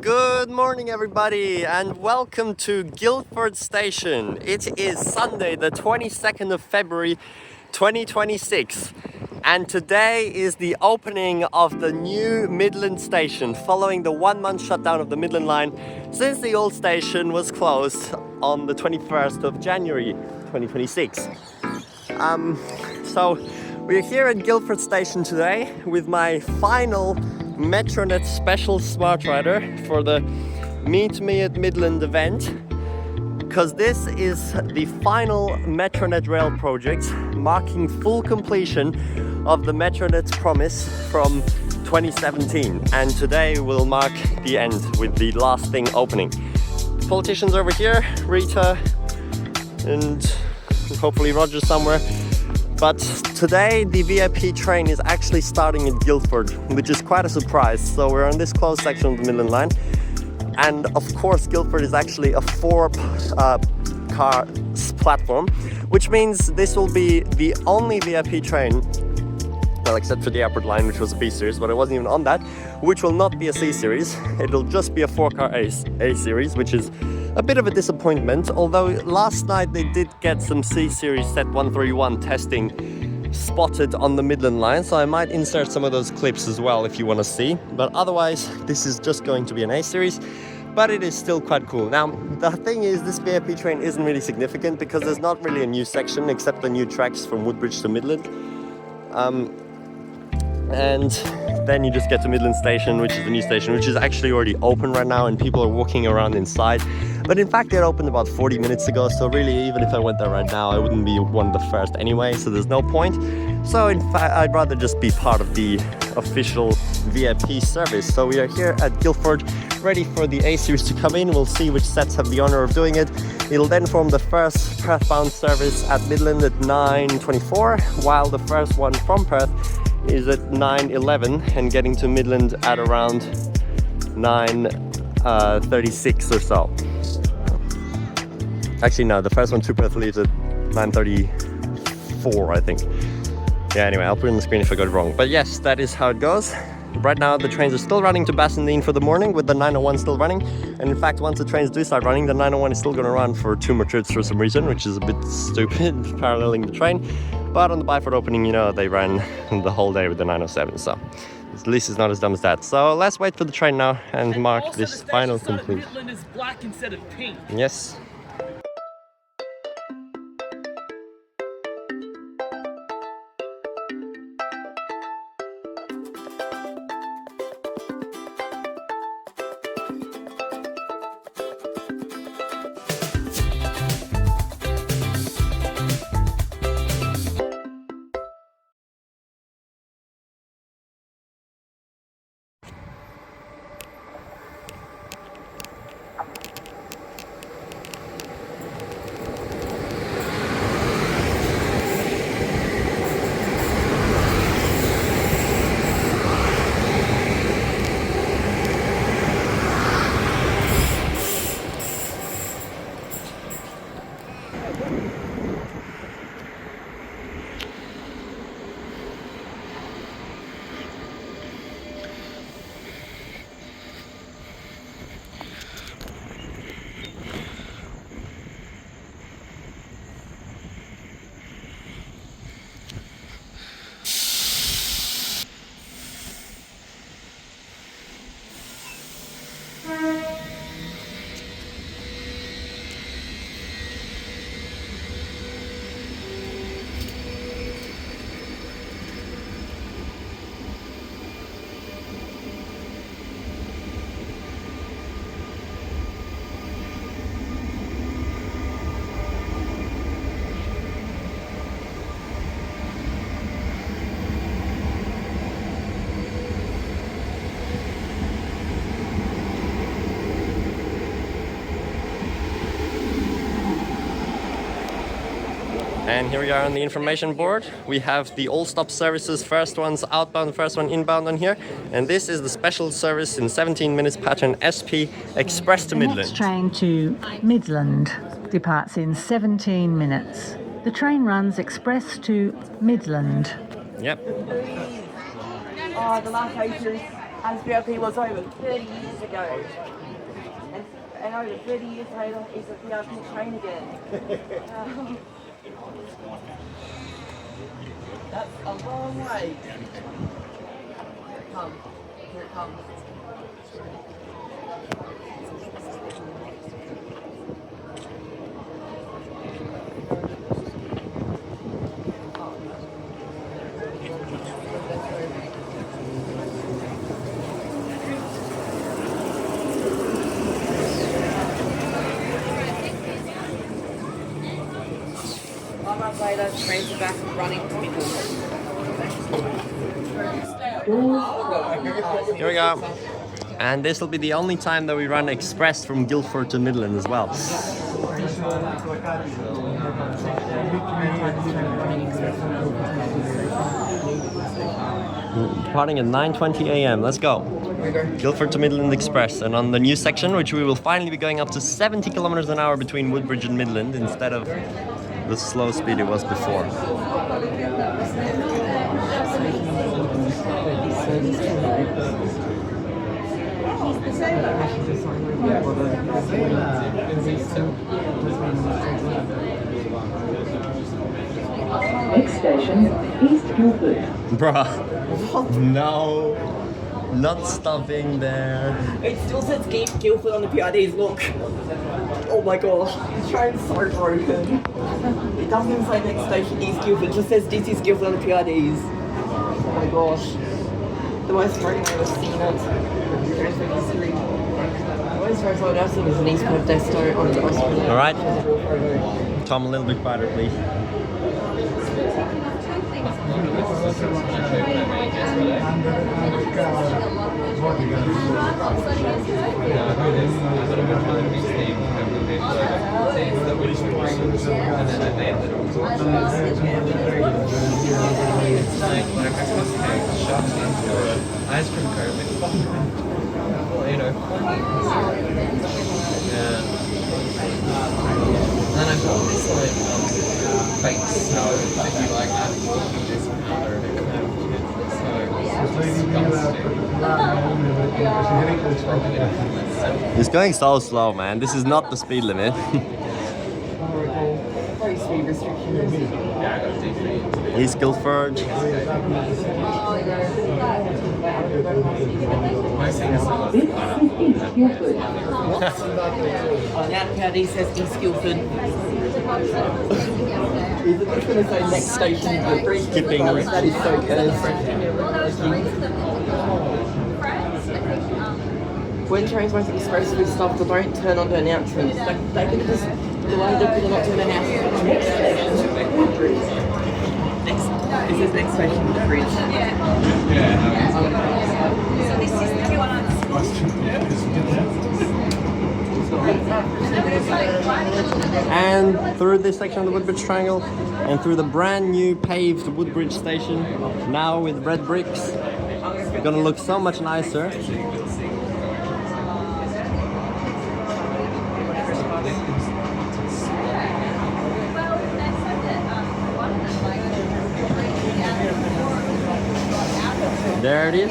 Good morning everybody and welcome to Guildford Station. It is Sunday the 22nd of February 2026 and today is the opening of the new Midland Station following the 1-month shutdown of the Midland Line since the old station was closed on the 21st of January 2026. So we're here at Guildford Station today with my final Metronet special smart rider for the Meet Me at Midland event, because this is the final Metronet rail project marking full completion of the Metronet's promise from 2017, and today will mark the end with the last thing opening. The politicians over here, Rita and hopefully Roger somewhere. But today the VIP train is actually starting at Guildford, which is quite a surprise. So we're on this closed section of the Midland Line. And of course Guildford is actually a 4-car platform, which means this will be the only VIP train, well, except for the Upward Line, which was a B series, but it wasn't even on that, which will not be a C series. It'll just be a 4-car A series, which is a bit of a disappointment, although last night they did get some C series set 131 testing spotted on the Midland Line, so I might insert some of those clips as well if you want to see. But otherwise this is just going to be an A series, but it is still quite cool. Now the thing is, this VIP train isn't really significant because there's not really a new section except the new tracks from Woodbridge to Midland. And then you just get to Midland Station, which is the new station, which is actually already open right now and people are walking around inside. But in fact it opened about 40 minutes ago, so really even if I went there right now I wouldn't be one of the first anyway, so there's no point. So in fact I'd rather just be part of the official VIP service. So we are here at Guildford ready for the A series to come in. We'll see which sets have the honor of doing it. It'll then form the first Perth-bound service at Midland at 9:24, while the first one from Perth is at 9:11 and getting to Midland at around 9:36 or so. Actually no, the first one to Perth leaves at 9:34 I think. Yeah, anyway, I'll put it on the screen if I got it wrong. But yes, that is how it goes. Right now the trains are still running to Bassendean for the morning, with the 901 still running. And in fact, once the trains do start running, the 901 is still going to run for 2 more trips for some reason, which is a bit stupid, paralleling the train. But on the Byford opening, you know, they ran the whole day with the 907, so at least it's not as dumb as that. So let's wait for the train now and mark this final completion. Midland is black instead of pink. Yes. And here we are on the information board. We have the all stop services, first one's outbound, first one inbound on here. And this is the special service in 17 minutes pattern SP Express to Midland. The next train to Midland departs in 17 minutes. The train runs express to Midland. Yep. Oh, the last haters. PRP was over 30 years ago. And over 30 years later, it's a PRP train again. That's a long way. Come, here it comes. Later, trains are back running. Here we go. And this will be the only time that we run express from Guildford to Midland as well. Departing at 9:20 a.m. Let's go. Guildford to Midland Express, and on the new section, which we will finally be going up to 70 kilometers an hour between Woodbridge and Midland instead of the slow speed it was before. Next station, East Guildford. Bruh, no, not stopping there. It still says Guildford on the PIDs, look. Oh my gosh, this train's so broken. It doesn't even say next station East Guildford, it just says this is Guildford on the PIDs. Oh my gosh. The worst train I've ever seen it. Transperth history. The worst train I've ever seen is an East Perth Desto on the Prospector. Alright. Tom, a little bit quieter, please. Ice cream cone. You know. Yeah. And then I've got this like fake snow that you like add this powder and it It's going so slow, man. This is not the speed limit. Very speed restrictions. East Guildford. This is East Guildford. Oh, now PID says East Guildford. Is it just going to say next station? Skipping. That is so good. When trains won't be supposed to be stopped, or don't turn on the announcements. They can just delay them because not to announce. Next station, Woodbridge. This is next station, Woodbridge. So this is the And through this section of the Woodbridge Triangle, and through the brand new paved Woodbridge Station, now with red bricks. Gonna look so much nicer. There it is.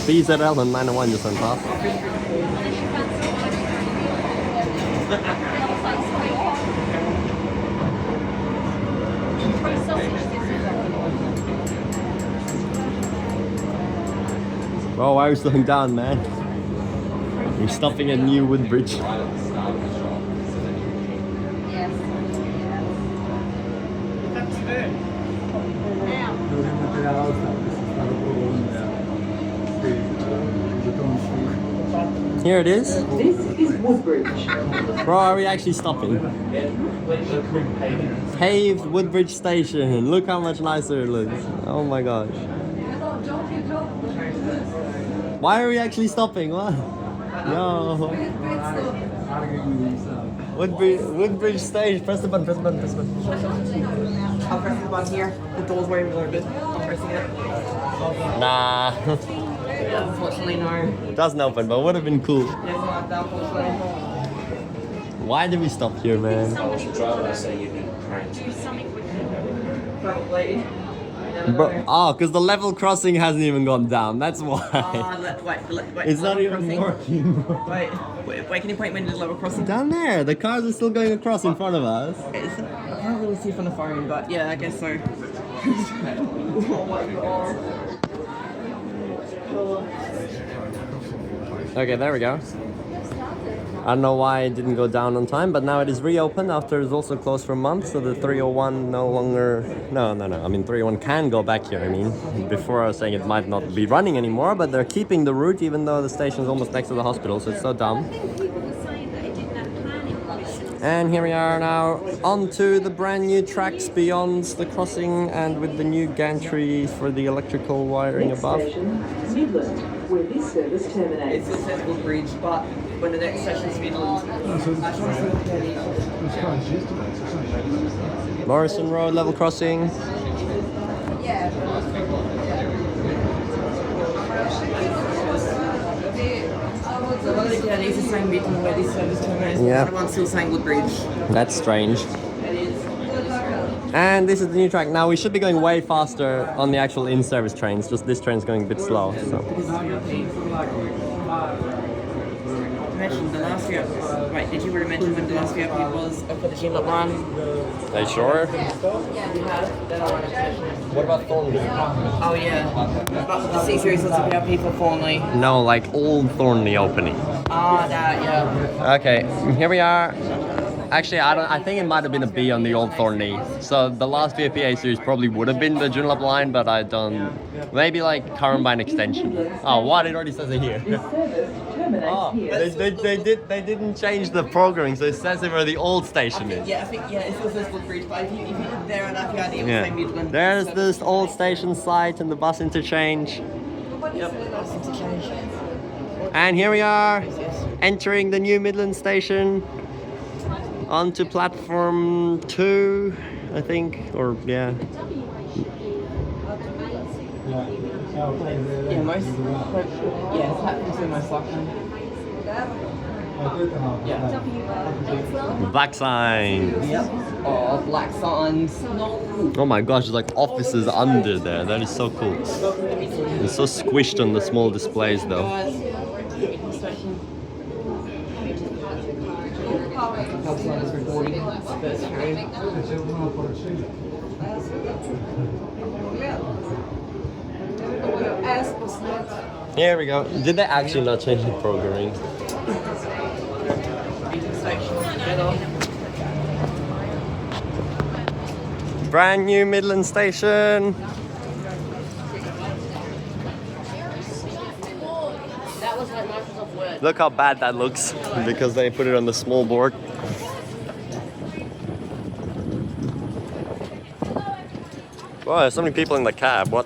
BZL and 901 just on top. Bro, why are you slowing down, man? We're stopping at New Woodbridge. Here it is. This is Woodbridge. Bro, are we actually stopping? Paved Woodbridge Station. Look how much nicer it looks. Oh my gosh. Why are we actually stopping? What? Yo. Woodbridge Station. Press the button, press the button, press the button. I'll press the button here. The door's waving a little bit. I'm pressing it. Nah. Unfortunately, no. Doesn't open, but would have been cool. Doesn't like that, unfortunately. Why did we stop here, man? Probably. Bro, oh, because the level crossing hasn't even gone down. That's why. Wait. It's not level even crossing. working. Wait, can you point me to the level crossing? Down there, the cars are still going across in front of us. I can't really see from the phone, but yeah, I guess so. Oh my god. Okay, there we go. I don't know why it didn't go down on time, but now it is reopened after it's also closed for a month, so the 301 no longer... No. I mean, 301 can go back here, I mean. Before I was saying it might not be running anymore, but they're keeping the route even though the station's almost next to the hospital, so it's so dumb. And here we are now onto the brand new tracks beyond the crossing and with the new gantry for the electrical wiring above. Midland, where this service terminates. It still says Woodbridge, but when the next session's Midland. Morrison Road level crossing. So one of the PRDs is saying Midland where this service terminates, Yeah. the other one's still saying Woodbridge. That's strange. It is. And this is the new track. Now we should be going way faster on the actual in-service trains, just this train's going a bit slow, so. Mention the last VIP. Wait, did you already mention when the last VIP was for the Midland Line? Are you sure? What about Thornley? Oh yeah. But the C series was a VIP for Thornley. No, like Old Thornley opening. Ah, that yeah. Okay, here we are. Actually, I think it might have been a B on the Old Thornley. So the last VPA series probably would have been the Joondalup line, but I don't... Maybe like Currumbine extension. Oh, what? It already says it here. Oh, they didn't change the programming, so it says it where the old station is. Yeah, I think it still says Woodbridge, but if you there on that PRD, it will say Midland. There's this old station site and the bus interchange. Yep, that's interchange. And here we are, entering the new Midland Station. Onto platform 2, I think, or yeah. Yeah, platform 2 most likely. Yeah. Black sign. Yep. Oh, black signs. Oh my gosh, there's like offices under there. That is so cool. It's so squished on the small displays though. Is recording. Here we go. Did they actually not change the programming? Brand new Midland Station. Look how bad that looks because they put it on the small board. Wow, there's so many people in the cab. What?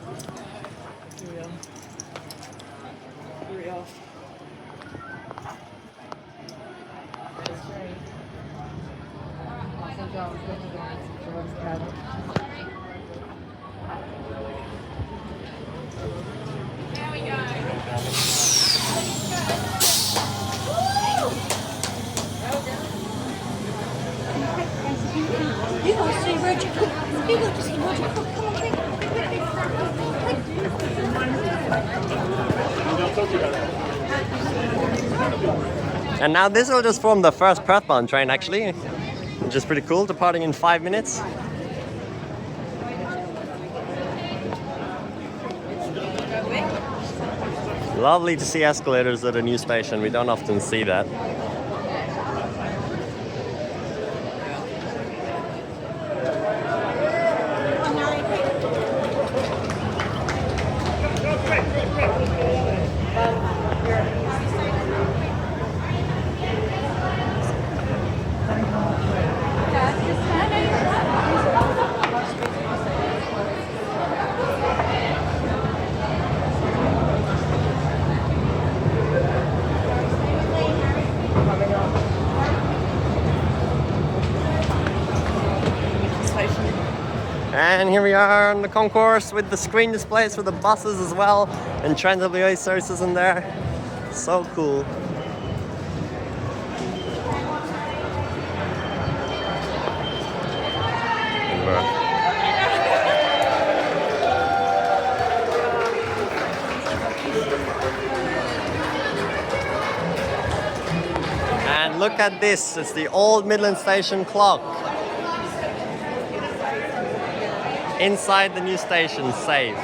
You want to see Roger Cook? You want to see Roger Cook? Come on, quick, quick, quick. And now this will just form the first Perth bound train actually, which is pretty cool, departing in 5 minutes. Lovely to see escalators at a new station, we don't often see that. And here we are on the concourse with the screen displays for the buses as well, and TransWA services in there. So cool. look at this. It's the old Midland Station clock. Inside the new station, saved.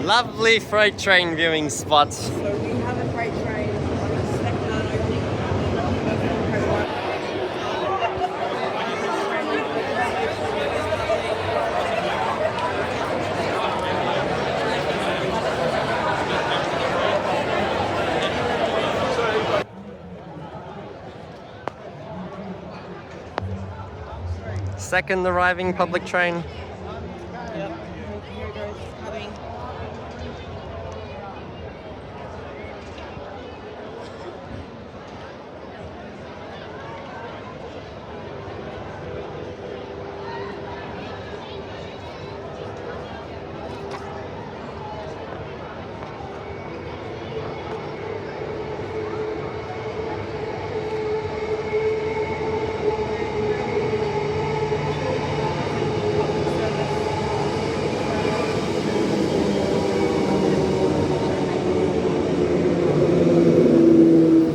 Lovely freight train viewing spot. So we have a freight train on the second opening. Second arriving public train. Yep. Here it goes, coming.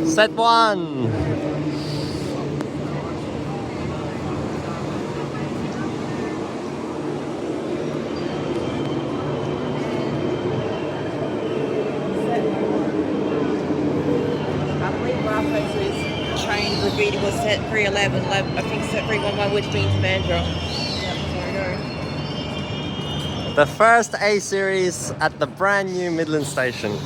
Set one. I believe Repaved train Rita was set 311. I think set 311 which means Mandra. Yep, there we go. The first A series at the brand new Midland Station.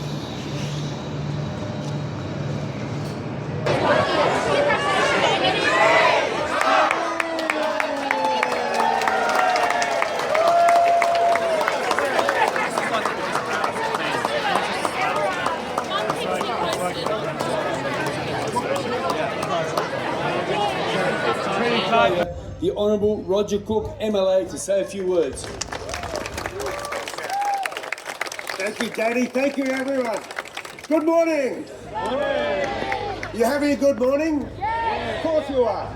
The Honourable Roger Cook, MLA, to say a few words. Thank you, Daddy. Thank you, everyone. Good morning. You having a good morning? Of course you are.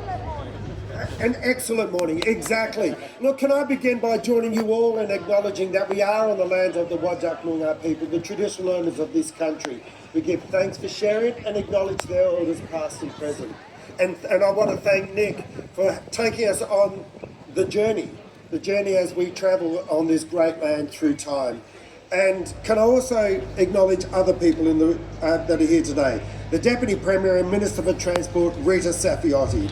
An excellent morning, exactly. Look, can I begin by joining you all in acknowledging that we are on the lands of the Whadjuk Noongar people, the traditional owners of this country. We give thanks for sharing and acknowledge their elders past and present. And I want to thank Nick for taking us on the journey as we travel on this great land through time. And can I also acknowledge other people in the that are here today? The Deputy Premier and Minister for Transport, Rita Saffioti.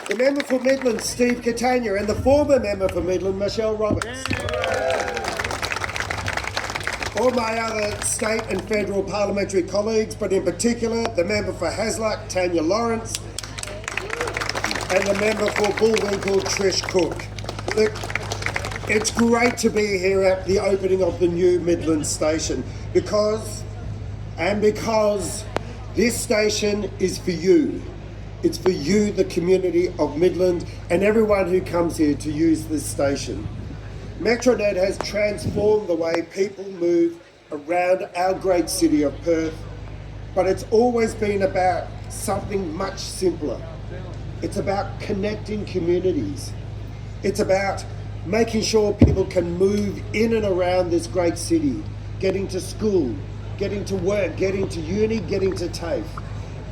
The Member for Midland, Steve Catania, and the former Member for Midland, Michelle Roberts. All my other state and federal parliamentary colleagues, but in particular the member for Hasluck, Tanya Lawrence, and the member for Bullwinkle, Trish Cook. Look, it's great to be here at the opening of the new Midland Station because this station is for you. It's for you, the community of Midland, and everyone who comes here to use this station. Metronet has transformed the way people move around our great city of Perth, but it's always been about something much simpler. It's about connecting communities. It's about making sure people can move in and around this great city, getting to school, getting to work, getting to uni, getting to TAFE.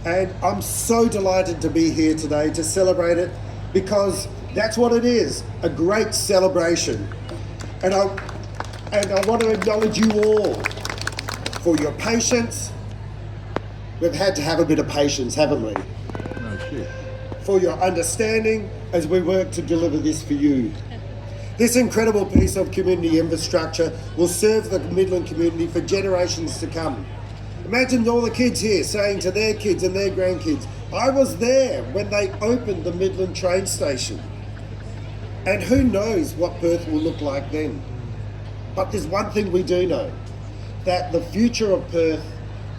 And I'm so delighted to be here today to celebrate it because that's what it is, a great celebration. And I want to acknowledge you all for your patience. We've had to have a bit of patience, haven't we? No shit. For your understanding as we work to deliver this for you. This incredible piece of community infrastructure will serve the Midland community for generations to come. Imagine all the kids here saying to their kids and their grandkids, I was there when they opened the Midland train station. And who knows what Perth will look like then. But there's one thing we do know, that the future of Perth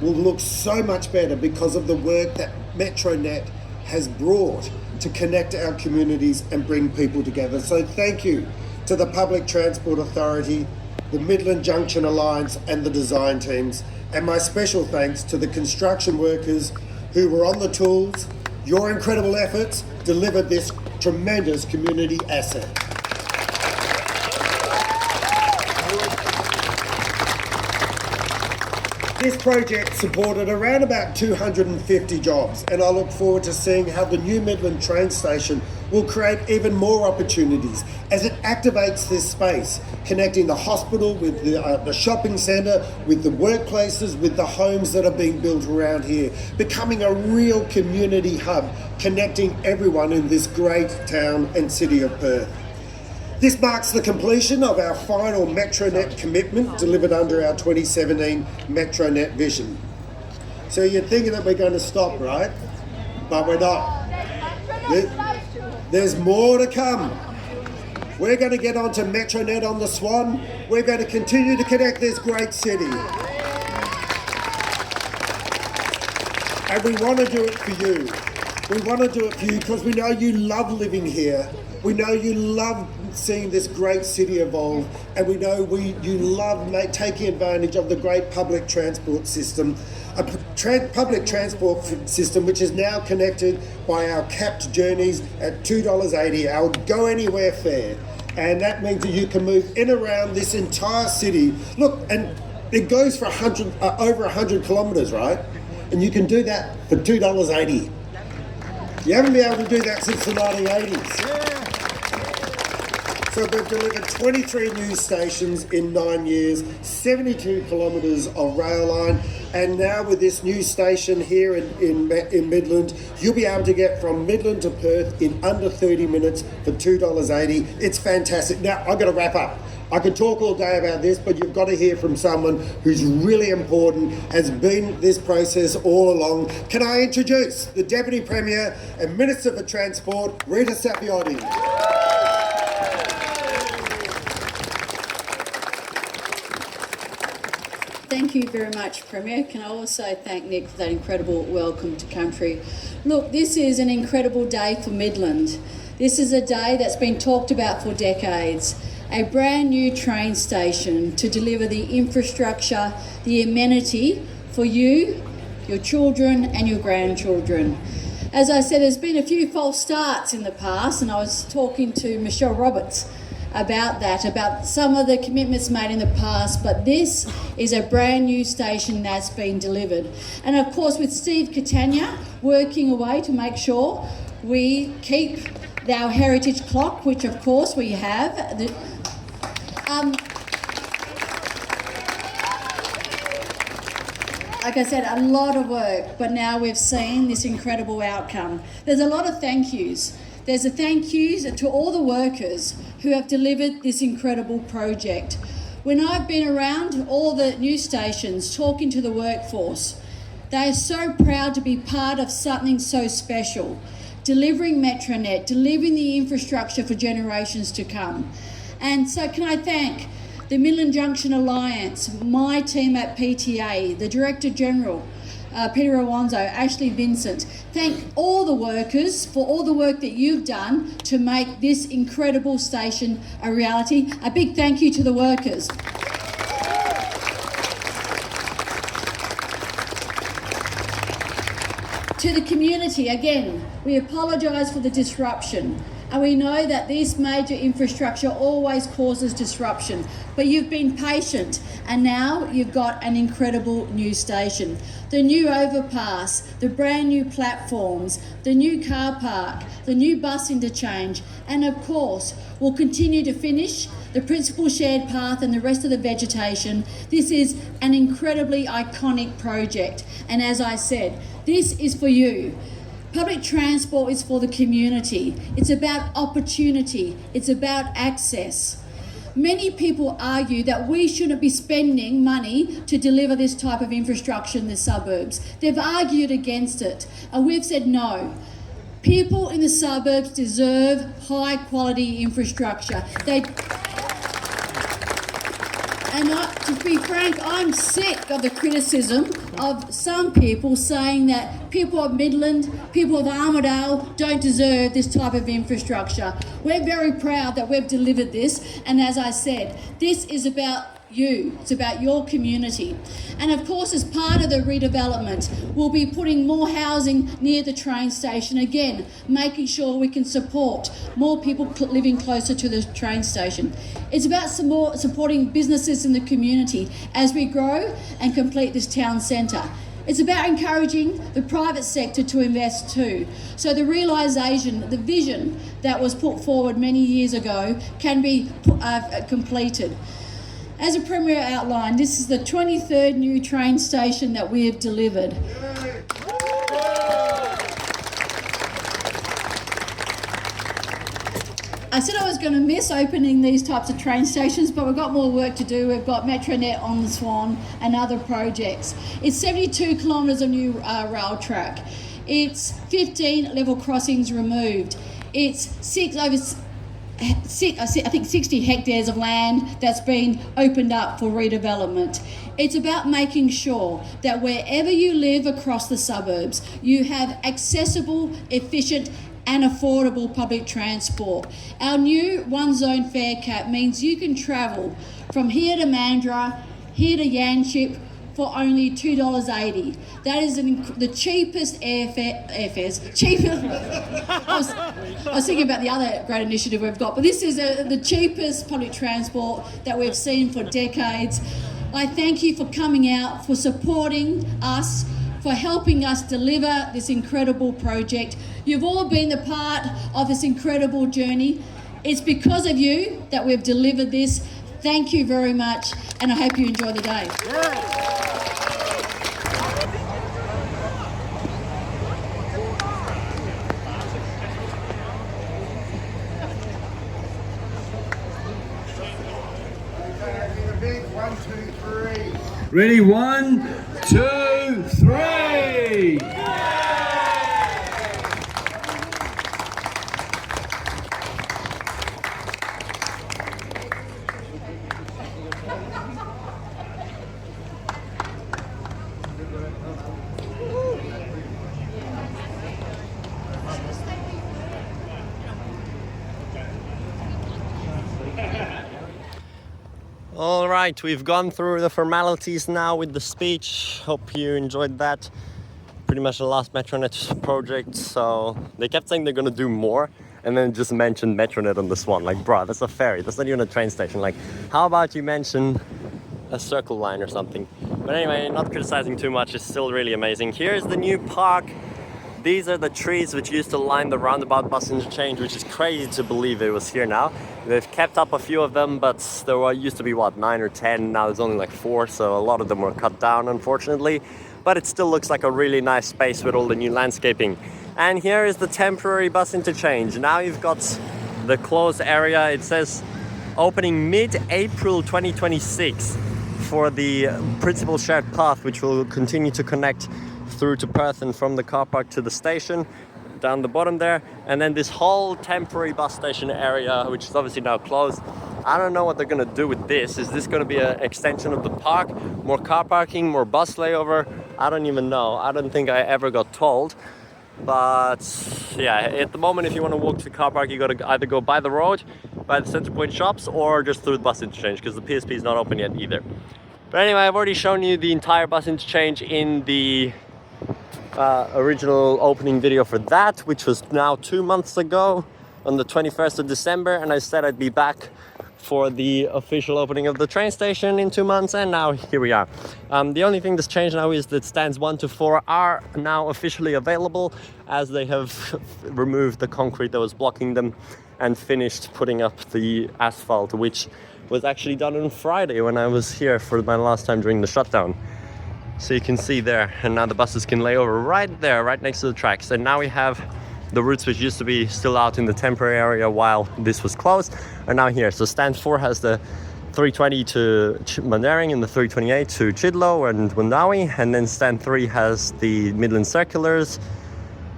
will look so much better because of the work that Metronet has brought to connect our communities and bring people together. So thank you to the Public Transport Authority, the Midland Junction Alliance and the design teams, and my special thanks to the construction workers who were on the tools. Your incredible efforts delivered this tremendous community asset. This project supported around about 250 jobs, and I look forward to seeing how the new Midland train station will create even more opportunities as it activates this space, connecting the hospital with the shopping centre, with the workplaces, with the homes that are being built around here, becoming a real community hub, connecting everyone in this great town and city of Perth. This marks the completion of our final Metronet commitment delivered under our 2017 Metronet vision. So you're thinking that we're going to stop, right? But we're not. There's more to come. We're going to get onto Metronet on the Swan. We're going to continue to connect this great city. And we want to do it for you. We want to do it for you because we know you love living here. We know you love seeing this great city evolve, and we know you love taking advantage of the great public transport system, a public transport system which is now connected by our capped journeys at $2.80, our go anywhere fare, and that means that you can move in around this entire city. Look, and it goes for over 100 kilometres, right? And you can do that for $2.80. You haven't been able to do that since the 1980s. So we've delivered 23 new stations in 9 years, 72 kilometres of rail line, and now with this new station here in Midland, you'll be able to get from Midland to Perth in under 30 minutes for $2.80. It's fantastic. Now, I've got to wrap up. I could talk all day about this, but you've got to hear from someone who's really important, has been this process all along. Can I introduce the Deputy Premier and Minister for Transport, Rita Saffioti. Thank you very much, Premier. Can I also thank Nick for that incredible welcome to country. Look, this is an incredible day for Midland. This is a day that's been talked about for decades. A brand new train station to deliver the infrastructure, the amenity for you, your children and your grandchildren. As I said, there's been a few false starts in the past, and I was talking to Michelle Roberts about that, about some of the commitments made in the past, but this is a brand new station that's been delivered. And of course with Steve Catania working away to make sure we keep our heritage clock, which of course we have. Like I said, a lot of work, but now we've seen this incredible outcome. There's a lot of thank yous. There's a thank yous to all the workers who have delivered this incredible project. When I've been around all the new stations talking to the workforce, they are so proud to be part of something so special, delivering Metronet, delivering the infrastructure for generations to come. And so can I thank the Midland Junction Alliance, my team at PTA, the Director General, Peter Awanzo, Ashley Vincent. Thank all the workers for all the work that you've done to make this incredible station a reality. A big thank you to the workers. To the community, again, we apologise for the disruption. And we know that this major infrastructure always causes disruption, but you've been patient and now you've got an incredible new station. The new overpass, the brand new platforms, the new car park, the new bus interchange, and of course, we'll continue to finish the principal shared path and the rest of the vegetation. This is an incredibly iconic project. And as I said, this is for you. Public transport is for the community. It's about opportunity. It's about access. Many people argue that we shouldn't be spending money to deliver this type of infrastructure in the suburbs. They've argued against it, and we've said no. People in the suburbs deserve high quality infrastructure. To be frank, I'm sick of the criticism of some people saying that people of Midland, people of Armidale don't deserve this type of infrastructure. We're very proud that we've delivered this, and as I said, this is about you, it's about your community. And of course, as part of the redevelopment, we'll be putting more housing near the train station, again, making sure we can support more people living closer to the train station. It's about some more supporting businesses in the community as we grow and complete this town centre. It's about encouraging the private sector to invest too. So the realisation, the vision that was put forward many years ago can be completed. As a Premier outlined, this is the 23rd new train station that we have delivered. I said I was going to miss opening these types of train stations, but we've got more work to do. We've got Metronet on the Swan and other projects. It's 72 kilometres of new rail track. It's 15 level crossings removed. It's 60 hectares of land that's been opened up for redevelopment. It's about making sure that wherever you live across the suburbs, you have accessible, efficient and affordable public transport. Our new one-zone fare cap means you can travel from here to Mandurah, here to Yanchep for only $2.80. That is the cheapest airfares. I was thinking about the other great initiative we've got, but this is the cheapest public transport that we've seen for decades. I thank you for coming out, for supporting us, for helping us deliver this incredible project. You've all been a part of this incredible journey. It's because of you that we've delivered this. Thank you very much, and I hope you enjoy the day. Ready? 1, 2, 3. All right, we've gone through the formalities now with the speech. Hope you enjoyed that. Pretty much the last Metronet project. So they kept saying they're gonna do more, and then just mentioned Metronet on the Swan. Like, bruh, that's a ferry. That's not even a train station. Like, how about you mention a circle line or something? But anyway, not criticizing too much. It's still really amazing. Here's the new park. These are the trees which used to line the roundabout bus interchange, which is crazy to believe it was here now. They've kept up a few of them, but there used to be, what, 9 or 10, now there's only like 4, so a lot of them were cut down, unfortunately. But it still looks like a really nice space with all the new landscaping. And here is the temporary bus interchange. Now you've got the closed area. It says opening mid-April 2026 for the principal shared path, which will continue to connect through to Perth and from the car park to the station down the bottom there. And then this whole temporary bus station area, which is obviously now closed. I don't know what they're gonna do with this. Is this gonna be an extension of the park? More car parking, more bus layover? I don't even know. I don't think I ever got told. But yeah, at the moment, if you want to walk to the car park, you gotta either go by the road, by the Centre Point shops, or just through the bus interchange, because the PSP is not open yet either. But anyway, I've already shown you the entire bus interchange in the original opening video for that, which was now 2 months ago on the 21st of December, and I said I'd be back for the official opening of the train station in 2 months, and now here we are. The only thing that's changed now is that stands 1 to 4 are now officially available, as they have removed the concrete that was blocking them and finished putting up the asphalt, which was actually done on Friday when I was here for my last time during the shutdown. So you can see there, and now the buses can lay over right there, right next to the tracks. And now we have the routes which used to be still out in the temporary area while this was closed are now here. So stand 4 has the 320 to Mundaring and the 328 to Chidlow and Wundawi, and then stand 3 has the Midland circulars,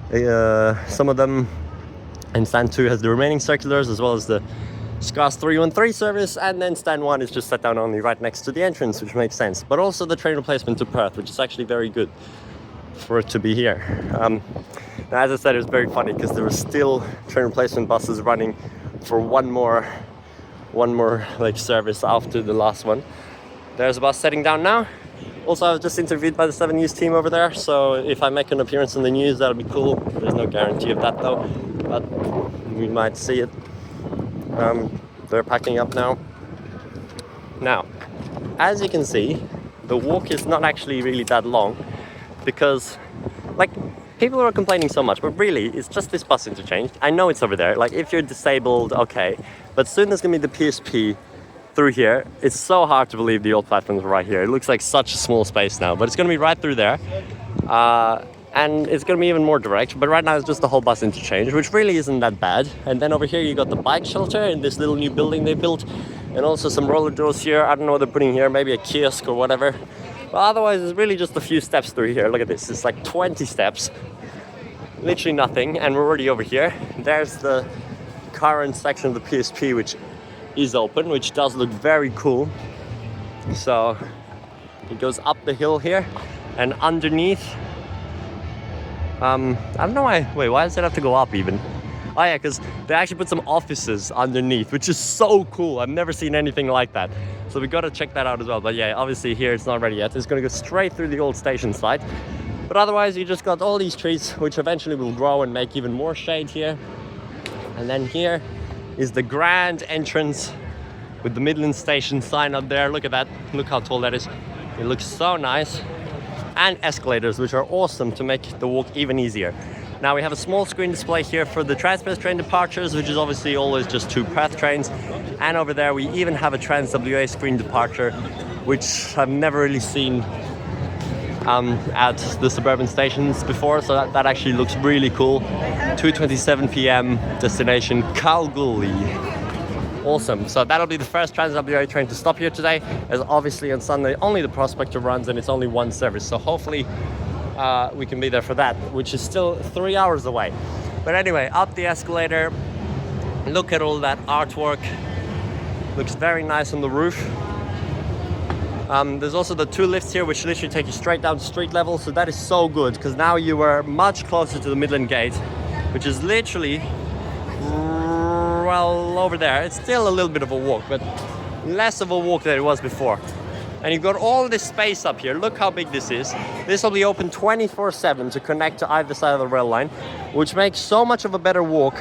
some of them, and stand 2 has the remaining circulars, as well as the Scars 313 service, and then stand 1 is just set down only right next to the entrance, which makes sense. But also the train replacement to Perth, which is actually very good for it to be here. Now, as I said, it was very funny because there were still train replacement buses running for one more like service after the last one. There's a bus setting down now. Also, I was just interviewed by the 7 News team over there, so if I make an appearance in the news, that'll be cool. There's no guarantee of that though, but we might see it. They're packing up now. Now, as you can see, the walk is not actually really that long, because like people are complaining so much, but really it's just this bus interchange. I know it's over there, like if you're disabled, okay, but soon there's gonna be the PSP through here. It's so hard to believe the old platforms are right here. It looks like such a small space now, but it's gonna be right through there. And it's gonna be even more direct, but right now it's just the whole bus interchange, which really isn't that bad. And then over here you got the bike shelter in this little new building they built, and also some roller doors here. I don't know what they're putting here, maybe a kiosk or whatever. But otherwise it's really just a few steps through here. Look at this, it's like 20 steps. Literally nothing, and we're already over here. There's the current section of the PSP, which is open, which does look very cool. So it goes up the hill here, and underneath, I don't know why, why does it have to go up even? Oh yeah, because they actually put some offices underneath, which is so cool. I've never seen anything like that. So we got to check that out as well. But yeah, obviously here it's not ready yet. It's going to go straight through the old station site. But otherwise you just got all these trees, which eventually will grow and make even more shade here. And then here is the grand entrance with the Midland Station sign up there. Look at that, look how tall that is. It looks so nice. And escalators, which are awesome to make the walk even easier. Now we have a small screen display here for the Transperth train departures, which is obviously always just 2 Perth trains. And over there we even have a TransWA screen departure, which I've never really seen at the suburban stations before, so that actually looks really cool. 2:27 p.m. destination Kalgoorlie. Awesome. So that'll be the first TransWA train to stop here today, as obviously on Sunday only the Prospector runs and it's only one service, so hopefully we can be there for that, which is still 3 hours away. But anyway, up the escalator, look at all that artwork. Looks very nice on the roof. There's also the 2 lifts here, which literally take you straight down to street level, so that is so good, because now you are much closer to the Midland Gate, which is literally, well, over there. It's still a little bit of a walk, but less of a walk than it was before. And you've got all this space up here. Look how big this is. This will be open 24/7 to connect to either side of the rail line, which makes so much of a better walk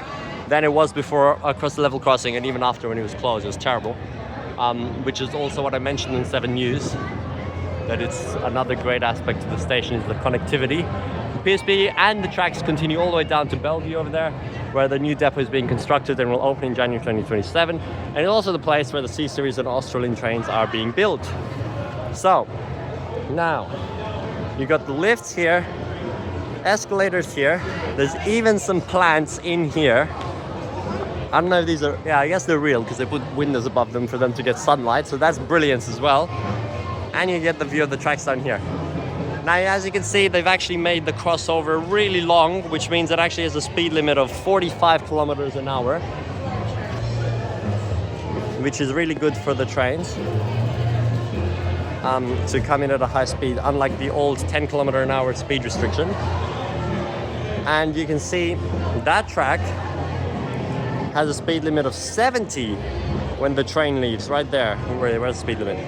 than it was before across the level crossing, and even after when it was closed. It was terrible. Which is also what I mentioned in 7 News, that it's another great aspect of the station is the connectivity. The PSP and the tracks continue all the way down to Bellevue over there, where the new depot is being constructed and will open in January 2027. And it's also the place where the C-Series and Australian trains are being built. So, now, you got the lifts here, escalators here, there's even some plants in here. I don't know if these are, yeah, I guess they're real because they put windows above them for them to get sunlight, so that's brilliance as well. And you get the view of the tracks down here. Now, as you can see, they've actually made the crossover really long, which means it actually has a speed limit of 45 kilometers an hour, which is really good for the trains to come in at a high speed, unlike the old 10 kilometer an hour speed restriction. And you can see that track has a speed limit of 70 when the train leaves, right there. Where's the speed limit?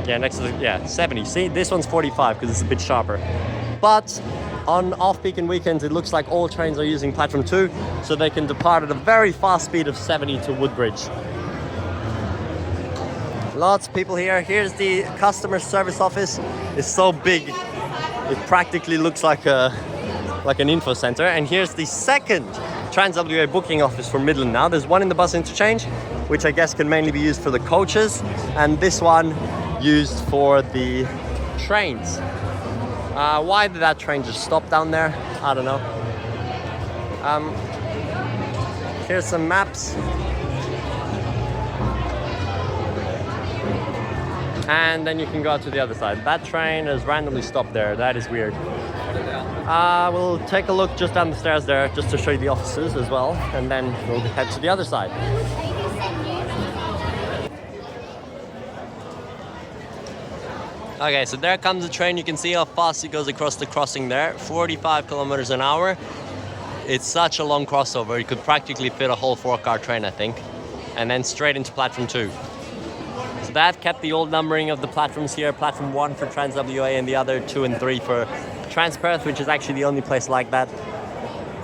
Yeah, next to the, 70. See, this one's 45 because it's a bit sharper. But on off-peak and weekends, it looks like all trains are using platform 2, so they can depart at a very fast speed of 70 to Woodbridge. Lots of people here. Here's the customer service office. It's so big, it practically looks like an info center. And here's the second TransWA booking office for Midland now. There's one in the bus interchange, which I guess can mainly be used for the coaches, and this one used for the trains. Why did that train just stop down there? I don't know. Here's some maps. And then you can go out to the other side. That train has randomly stopped there. That is weird. We'll take a look just down the stairs there, just to show you the offices as well, and then we'll head to the other side. Okay, so there comes the train. You can see how fast it goes across the crossing there, 45 kilometers an hour. It's such a long crossover. You could practically fit a whole 4-car train, I think, and then straight into platform 2. So that kept the old numbering of the platforms here. Platform 1 for TransWA and the other 2 and 3 for Transperth, which is actually the only place like that.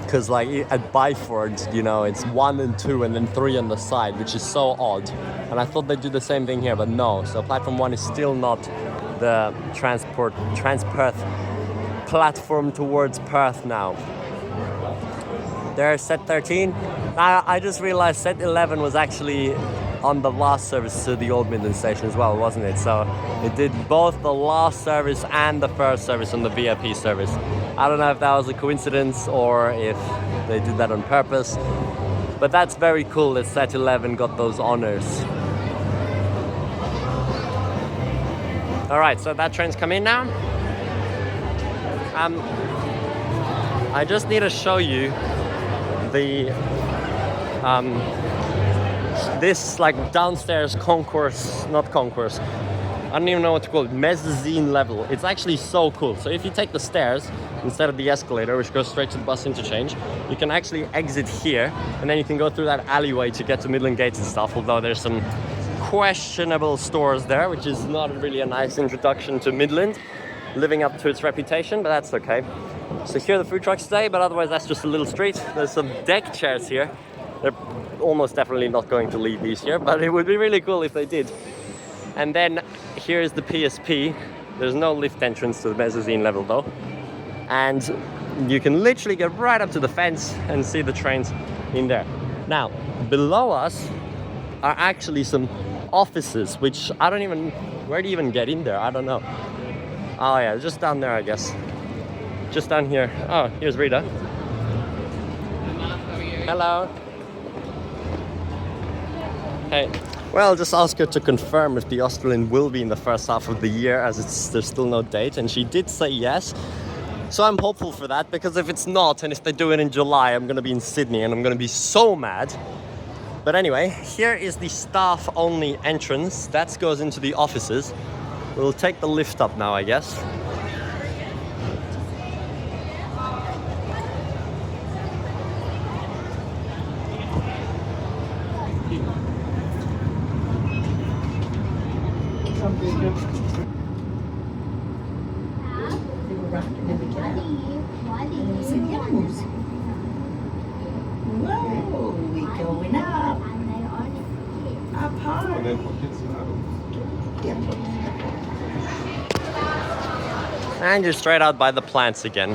Because like at Byford, you know, it's 1 and 2 and then 3 on the side, which is so odd. And I thought they'd do the same thing here, but no. So platform 1 is still not the Transperth platform towards Perth now. There's set 13. I just realized set 11 was actually on the last service to the old Midland Station as well, wasn't it? So it did both the last service and the first service on the VIP service. I don't know if that was a coincidence or if they did that on purpose, but that's very cool that set 11 got those honors. All right, so that train's come in now. I just need to show you the this like downstairs concourse, not concourse, I don't even know what to call it, mezzanine level. It's actually so cool. So if you take the stairs instead of the escalator, which goes straight to the bus interchange, you can actually exit here and then you can go through that alleyway to get to Midland Gates and stuff, although there's some questionable stores there, which is not really a nice introduction to Midland, living up to its reputation, but that's okay. So here are the food trucks today, but otherwise that's just a little street. There's some deck chairs here. They're almost definitely not going to leave these here, but it would be really cool if they did. And then here's the PSP. There's no lift entrance to the mezzanine level though. And you can literally get right up to the fence and see the trains in there. Now, below us are actually some offices, which I don't even, where do you even get in there? I don't know. Oh yeah, just down there, I guess. Just down here. Oh, here's Rita. Hello. Hey. Well, just ask her to confirm if the Australian will be in the first half of the year, as there's still no date, and she did say yes. So I'm hopeful for that, because if it's not, and if they do it in July, I'm gonna be in Sydney and I'm gonna be so mad. But anyway, here is the staff-only entrance. That goes into the offices. We'll take the lift up now, I guess. And you're straight out by the plants again.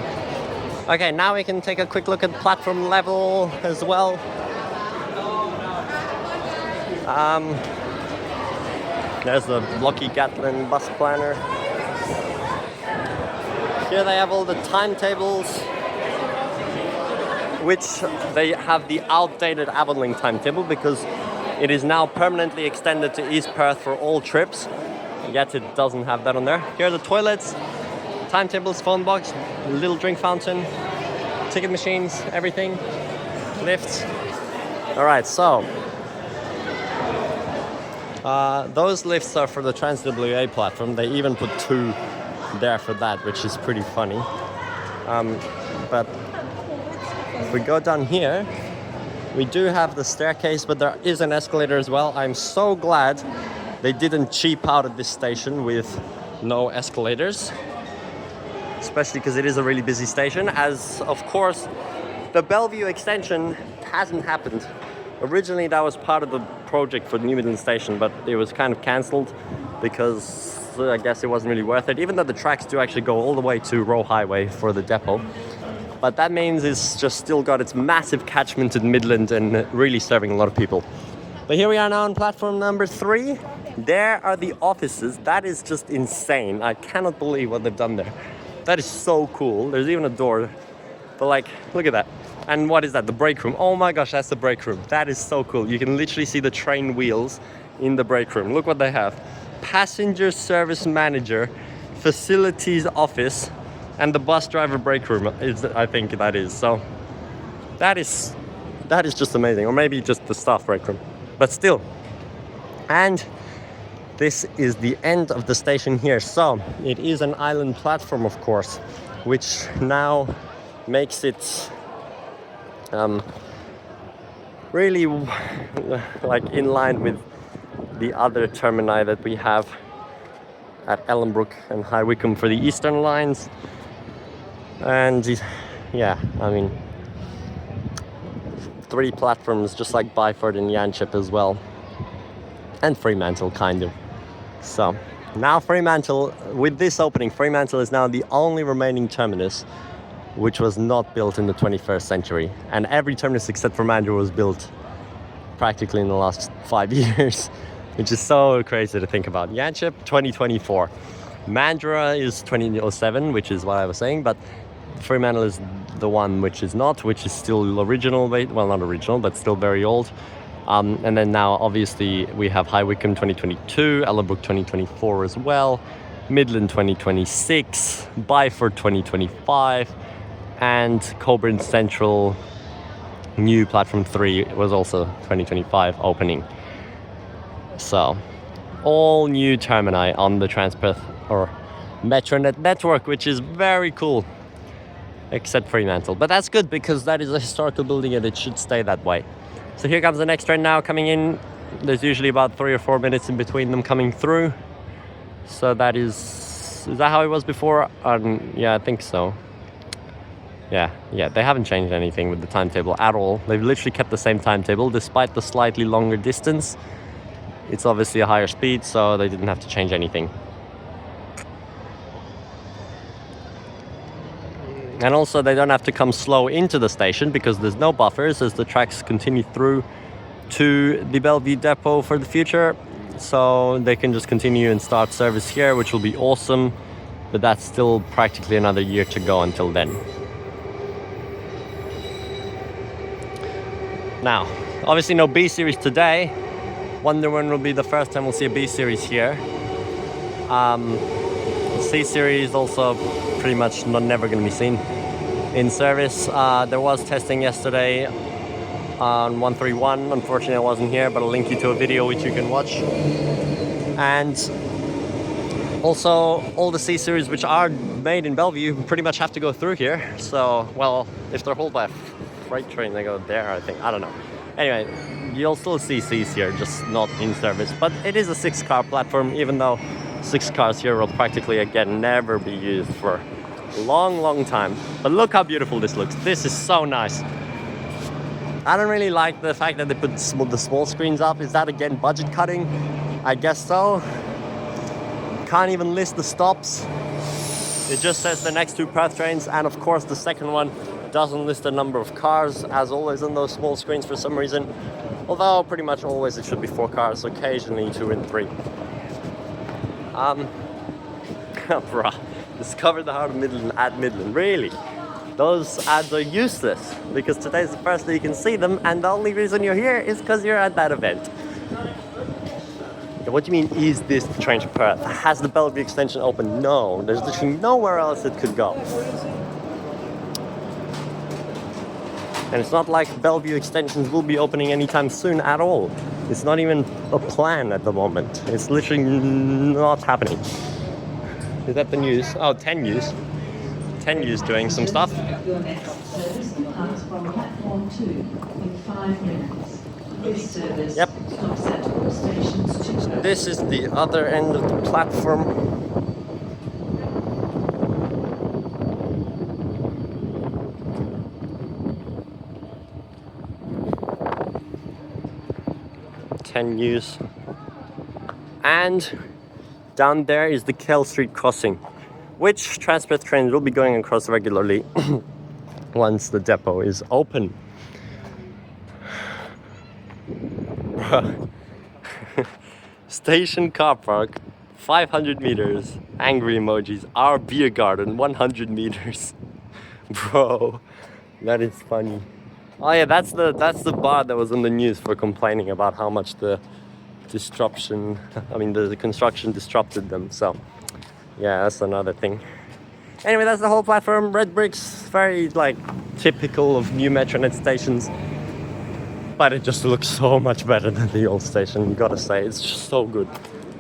Okay, now we can take a quick look at platform level as well. There's the Blocky Gatlin bus planner. Here they have all the timetables, which they have the outdated Avonlink timetable because it is now permanently extended to East Perth for all trips. Yet it doesn't have that on there. Here are the toilets, timetables, phone box, little drink fountain, ticket machines, everything, lifts. All right, so those lifts are for the TransWA platform. They even put 2 there for that, which is pretty funny. But if we go down here, we do have the staircase, but there is an escalator as well. I'm so glad they didn't cheap out at this station with no escalators, especially because it is a really busy station, as of course the Bellevue extension hasn't happened. Originally that was part of the project for New Midland Station, but it was kind of cancelled because I guess it wasn't really worth it, even though the tracks do actually go all the way to Roe Highway for the depot. But that means it's just still got its massive catchment in Midland and really serving a lot of people. But here we are now on platform number 3. There are the offices. That is just insane. I cannot believe what they've done there. That is so cool. There's even a door. But like, look at that. And what is that? The break room. Oh my gosh, that's the break room. That is so cool. You can literally see the train wheels in the break room. Look what they have. Passenger service manager, facilities office, and the bus driver break room is, I think that is. So that is just amazing. Or maybe just the staff break room. But still. And this is the end of the station here. So it is an island platform, of course, which now makes it really like in line with the other termini that we have at Ellenbrook and High Wycombe for the Eastern lines. And yeah, I mean, 3 platforms just like Byford and Yanchep as well. And Fremantle, kind of. So now Fremantle, with this opening, Fremantle is now the only remaining terminus which was not built in the 21st century. And every terminus except for Mandurah was built practically in the last 5 years, which is so crazy to think about. Yanchep, 2024. Mandurah is 2007, which is what I was saying, but Fremantle is the one which is not, which is still original, well, not original, but still very old. And then now, obviously, we have High Wycombe 2022, Ellenbrook 2024 as well, Midland 2026, Byford 2025, and Coburn Central new platform 3 was also 2025 opening. So, all new termini on the Transperth or Metronet network, which is very cool, except Fremantle. But that's good because that is a historical building and it should stay that way. So here comes the next train now coming in. There's usually about 3 or 4 minutes in between them coming through. So that is that how it was before? Yeah, I think so. Yeah, they haven't changed anything with the timetable at all. They've literally kept the same timetable despite the slightly longer distance. It's obviously a higher speed, so they didn't have to change anything. And also they don't have to come slow into the station because there's no buffers as the tracks continue through to the Bellevue depot for the future. So they can just continue and start service here, which will be awesome. But that's still practically another year to go until then. Now, obviously no B series today. Wonder when will be the first time we'll see a B series here. C series also pretty much never going to be seen in service. There was testing yesterday on 131. Unfortunately I wasn't here, but I'll link you to a video which you can watch. And also all the C series which are made in Bellevue pretty much have to go through here. So, well, if they're hauled by a freight train they go there, I think. I don't know. Anyway, you'll still see C's here, just not in service. But it is a 6-car platform, even though 6 cars here will practically again never be used for a long time. But look how beautiful this looks. This is so nice. I don't really like the fact that they put the small screens up. Is that again budget cutting? I guess so. Can't even list the stops. It just says the next 2 Perth trains, and of course the second one doesn't list the number of cars, as always on those small screens for some reason. Although pretty much always it should be 4 cars, occasionally 2 and 3. Bruh, discover the heart of Midland at Midland. Really? Those ads are useless because today's the first day you can see them, and the only reason you're here is because you're at that event. What do you mean, is this the Transperth? Has the Bellevue extension open? No, there's literally nowhere else it could go. And it's not like Bellevue extensions will be opening anytime soon at all. It's not even a plan at the moment. It's literally not happening. Is that the news? Oh, 10 News. 10 News doing some stuff. Your next service departs from platform 2 in 5 minutes. This service stops at all stations 2. This is the other end of the platform. News. And down there is the Kell Street crossing, which Transperth trains will be going across regularly once the depot is open. Station car park, 500 meters. Angry emojis. Our beer garden, 100 meters. Bro, that is funny. Oh yeah, that's the bar that was in the news for complaining about how much the construction disrupted them. So yeah, that's another thing. Anyway, that's the whole platform. Red bricks, very like typical of new Metronet stations. But it just looks so much better than the old station, you gotta say. It's just so good.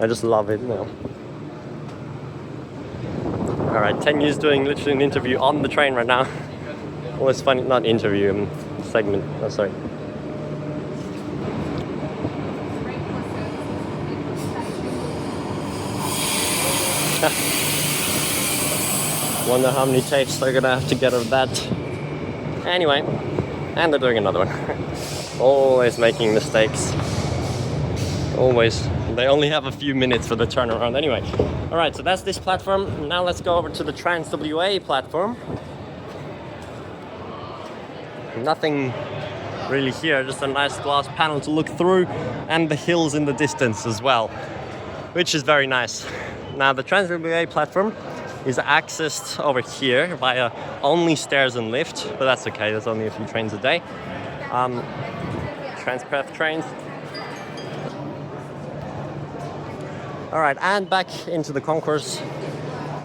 I just love it now. Alright, 10 News doing literally an interview on the train right now. Always funny, not interview, segment, oh sorry. Wonder how many takes they're gonna have to get of that. Anyway, and they're doing another one. Always making mistakes. Always. They only have a few minutes for the turnaround anyway. Alright, so that's this platform. Now let's go over to the TransWA platform. Nothing really here, just a nice glass panel to look through, and the hills in the distance as well, which is very nice. Now the TransWA platform is accessed over here via only stairs and lift, but that's okay, there's only a few trains a day. Transperth trains. Alright, and back into the concourse.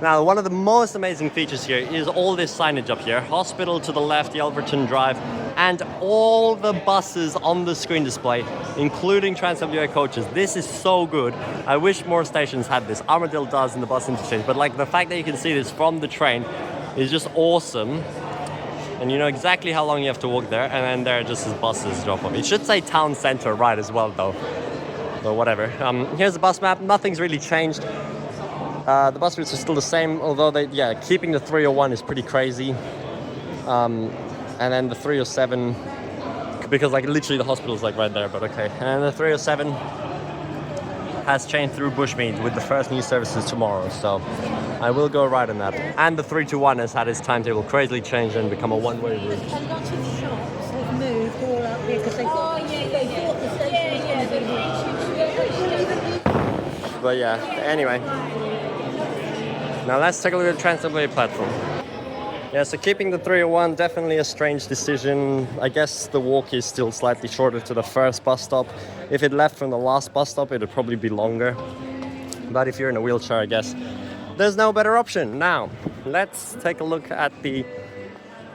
Now, one of the most amazing features here is all this signage up here. Hospital to the left, Yelverton Drive, and all the buses on the screen display, including TransWA coaches. This is so good. I wish more stations had this. Armadale does in the bus interchange, but like the fact that you can see this from the train is just awesome. And you know exactly how long you have to walk there, and then there just as buses drop off. It should say town centre right as well though. But whatever. Here's the bus map. Nothing's really changed. The bus routes are still the same, although keeping the 301 is pretty crazy. And then the 307, because like literally the hospital's like right there, but okay. And the 307 has changed through Bushmead with the first new services tomorrow, so I will go right on that. And the 321 has had its timetable crazily changed and become a one-way route. A lot of shops have moved all up here because they bought the station. But yeah, anyway. Now let's take a look at the TransWA platform. Yeah, so keeping the 301, definitely a strange decision. I guess the walk is still slightly shorter to the first bus stop. If it left from the last bus stop, it would probably be longer. But if you're in a wheelchair, I guess there's no better option. Now, let's take a look at the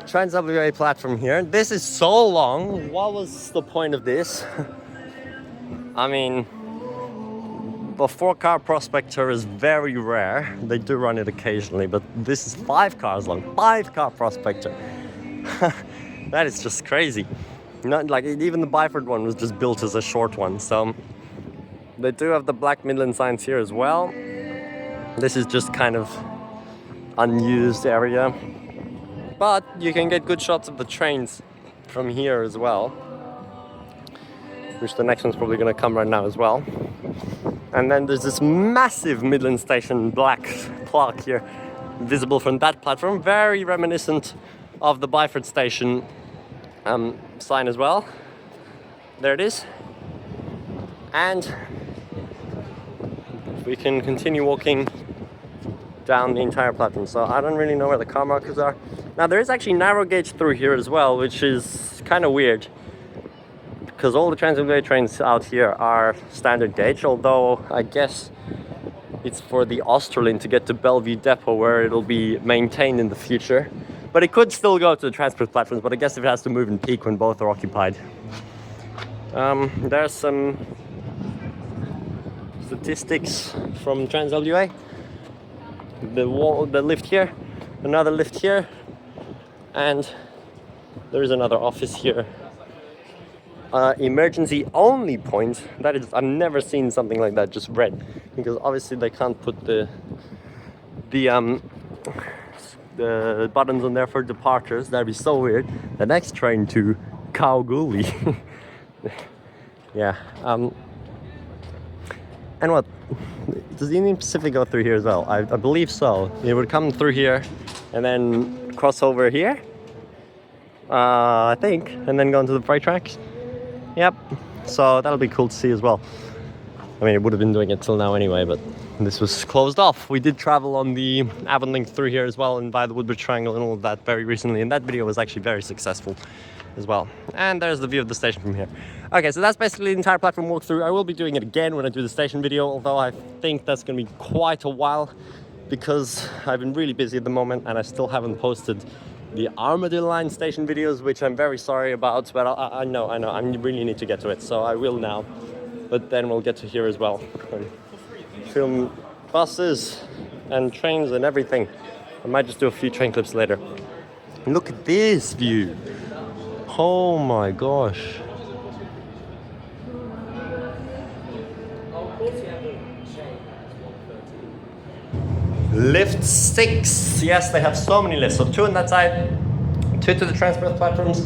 TransWA platform here. This is so long. What was the point of this? I mean, the 4-car Prospector is very rare. They do run it occasionally, but this is 5 cars long. 5-car Prospector. That is just crazy. Not like even the Byford one was just built as a short one. So they do have the black Midland signs here as well. This is just kind of unused area, but you can get good shots of the trains from here as well, which the next one's probably going to come right now as well. And then there's this massive Midland Station black plaque here, visible from that platform, very reminiscent of the Byford Station sign as well. There it is. And we can continue walking down the entire platform. So I don't really know where the car markers are. Now there is actually narrow gauge through here as well, which is kind of weird, because all the TransWA trains out here are standard gauge, although I guess it's for the Australind to get to Bellevue depot where it'll be maintained in the future. But it could still go to the Transperth platforms, but I guess if it has to move in peak when both are occupied. There's some statistics from TransWA. The lift here, another lift here, and there is another office here. Emergency only point. That is, I've never seen something like that, just red, because obviously they can't put the buttons on there for departures. That'd be so weird. The next train to Kalgoorlie. Yeah. And what? Does the Indian Pacific go through here as well? I believe so. It would come through here and then cross over here, I think, and then go into the freight tracks. Yep. So that'll be cool to see as well. I mean, it would have been doing it till now anyway, but this was closed off. We did travel on the Avon Link through here as well and by the Woodbridge Triangle and all of that very recently, and that video was actually very successful as well. And there's the view of the station from here. Okay, so that's basically the entire platform walkthrough. I will be doing it again when I do the station video, although I think that's going to be quite a while because I've been really busy at the moment and I still haven't posted the Armadale Line station videos, which I'm very sorry about, but I know, I really need to get to it, so I will now. But then we'll get to here as well and film buses and trains and everything. I might just do a few train clips later. Look at this view. Oh my gosh. Lift 6. Yes, they have so many lifts. So 2 on that side, 2 to the Transperth platforms,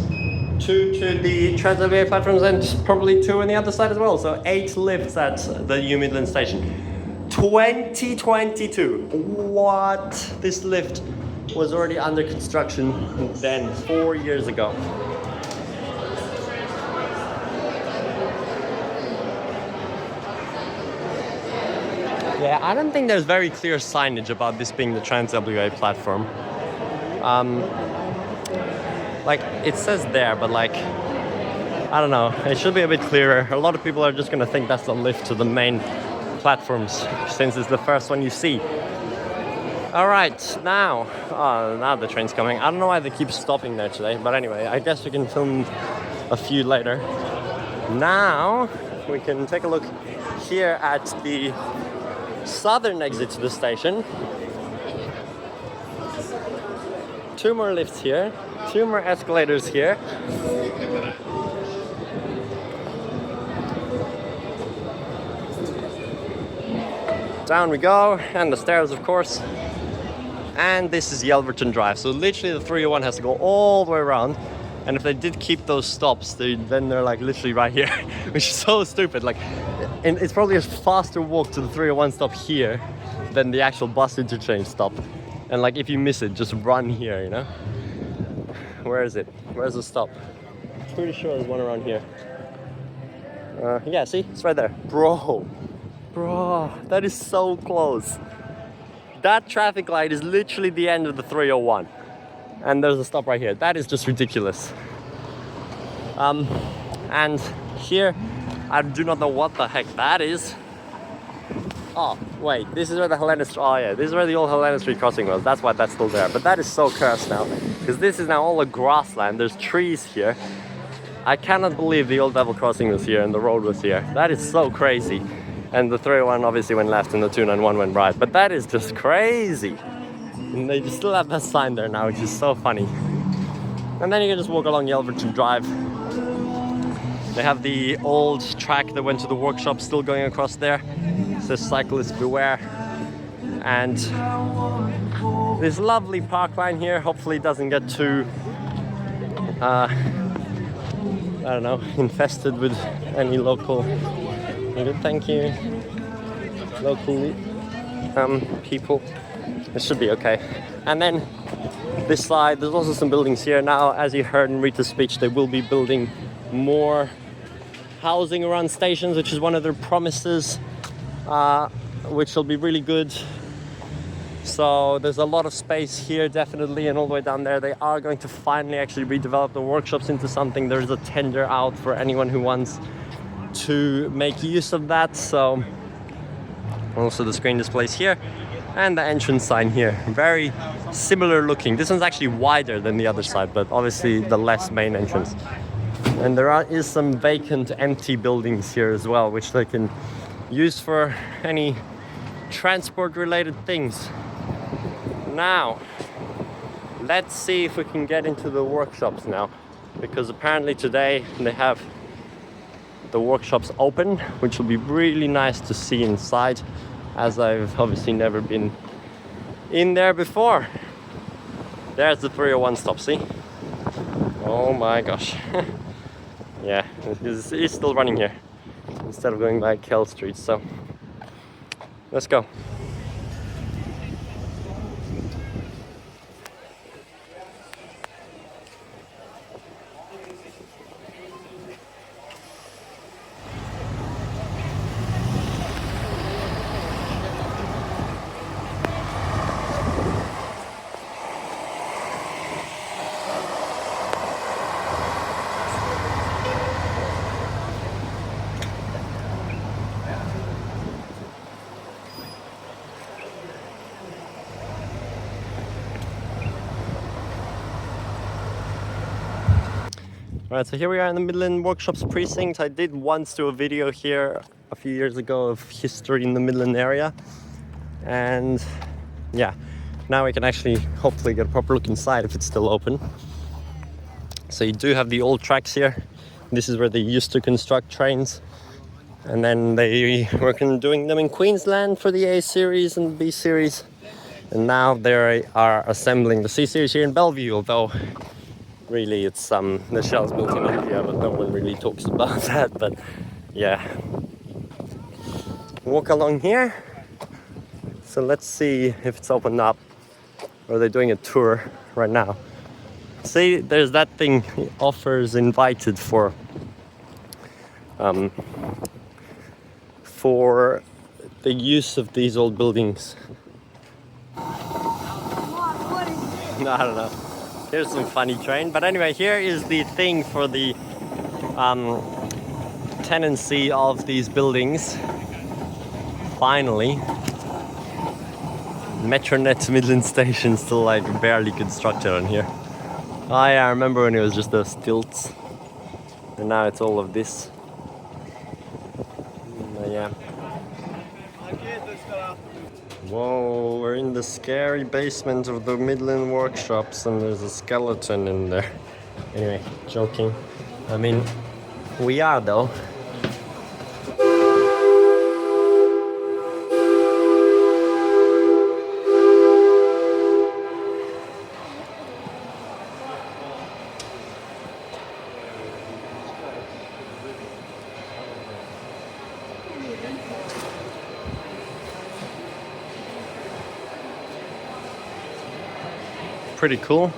2 to the TransWA platforms, and probably 2 on the other side as well. So 8 lifts at the New Midland Station. 2022. What? This lift was already under construction then, 4 years ago. Yeah, I don't think there's very clear signage about this being the TransWA platform. Like, it says there, but like, I don't know, it should be a bit clearer. A lot of people are just gonna think that's the lift to the main platforms, since it's the first one you see. All right, now the train's coming. I don't know why they keep stopping there today, but anyway, I guess we can film a few later. Now, we can take a look here at the southern exit to the station. 2 more lifts here, 2 more escalators here. Down we go, and the stairs, of course. And this is Yelverton Drive. So literally the 301 has to go all the way around. And if they did keep those stops, then they're like literally right here, which is so stupid. Like, and it's probably a faster walk to the 301 stop here than the actual bus interchange stop. And like, if you miss it, just run here, you know? Where is it? Where's the stop? Pretty sure there's one around here. Yeah, see? It's right there. Bro, that is so close. That traffic light is literally the end of the 301. And there's a stop right here. That is just ridiculous. And here, I do not know what the heck that is. Oh, wait, this is where the Helena Street, oh yeah, this is where the old Helena Street crossing was. That's why that's still there. But that is so cursed now, because this is now all a grassland. There's trees here. I cannot believe the old Devil crossing was here and the road was here. That is so crazy. And the 301 obviously went left and the 291 went right. But that is just crazy. And they still have that sign there now, which is so funny. And then you can just walk along Yelverton Drive. They have the old track that went to the workshop still going across there. It says cyclists beware. And this lovely park line here hopefully doesn't get too, I don't know, infested with any local, thank you, local people. It should be okay. And then this side, there's also some buildings here. Now, as you heard in Rita's speech, they will be building more housing around stations, which is one of their promises, which will be really good. So there's a lot of space here, definitely, and all the way down there. They are going to finally actually redevelop the workshops into something. There's a tender out for anyone who wants to make use of that. So also the screen displays here. And the entrance sign here, very similar looking. This one's actually wider than the other side, but obviously the less main entrance. And there is some vacant, empty buildings here as well, which they can use for any transport-related things. Now, let's see if we can get into the workshops now, because apparently today they have the workshops open, which will be really nice to see inside, as I've obviously never been in there before. There's the 301 stop, see? Oh my gosh. Yeah, it's still running here instead of going by Kell Street, so let's go. Alright, so here we are in the Midland Workshops precinct. I did once do a video here a few years ago of history in the Midland area. And yeah, now we can actually hopefully get a proper look inside if it's still open. So you do have the old tracks here. This is where they used to construct trains. And then they were doing them in Queensland for the A series and B series. And now they are assembling the C series here in Bellevue, although really it's the shell's built in India, but no one really talks about that. But yeah, walk along here. So let's see if it's opened up, or they're doing a tour right now. See, there's that thing, offers invited for the use of these old buildings. I don't know. Here's some funny train. But anyway, here is the thing for the tenancy of these buildings. Finally. Metronet Midland Station still like barely constructed on here. Oh yeah, I remember when it was just those stilts. And now it's all of this. Yeah. Whoa, we're in the scary basement of the Midland workshops and there's a skeleton in there. Anyway, joking. I mean, we are though. Pretty cool.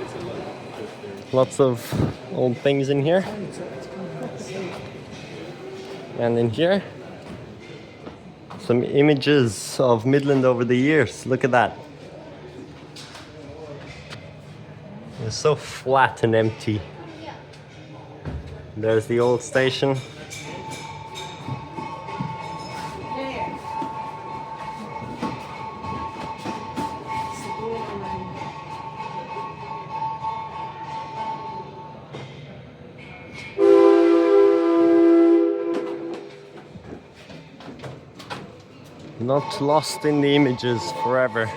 Lots of old things in here. And in here, some images of Midland over the years. Look at that. It's so flat and empty. There's the old station. Not lost in the images forever.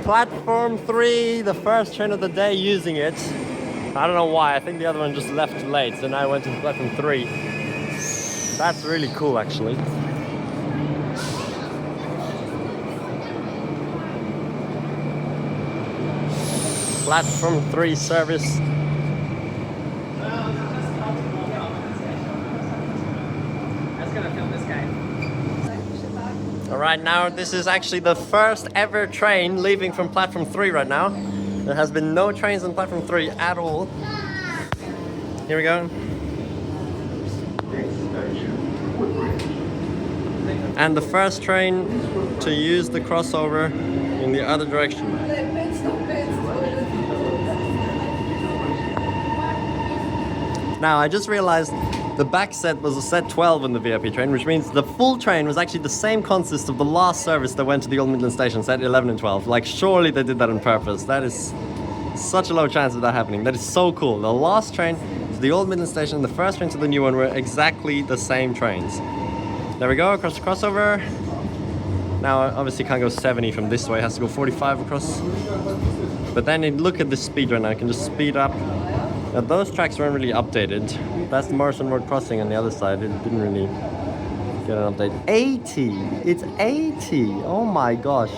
Platform 3, the first train of the day using it. I don't know why, I think the other one just left too late, so now I went to platform 3. That's really cool actually. Platform 3 service. Alright, now this is actually the first ever train leaving from platform 3 right now. There has been no trains on platform 3 at all. Here we go. and the first train to use the crossover in the other direction. Now I just realized the back set was a set 12 in the VIP train, which means the full train was actually the same consist of the last service that went to the old Midland Station, set 11 and 12. Like, surely they did that on purpose. That is such a low chance of that happening. That is so cool. The last train to the old Midland Station and the first train to the new one were exactly the same trains. There we go, across the crossover. Now I obviously can't go 70 from this way, it has to go 45 across. But then look at the speed right now, I can just speed up. Now those tracks weren't really updated. That's the Morrison Road crossing on the other side, it didn't really get an update. 80! It's 80! Oh my gosh.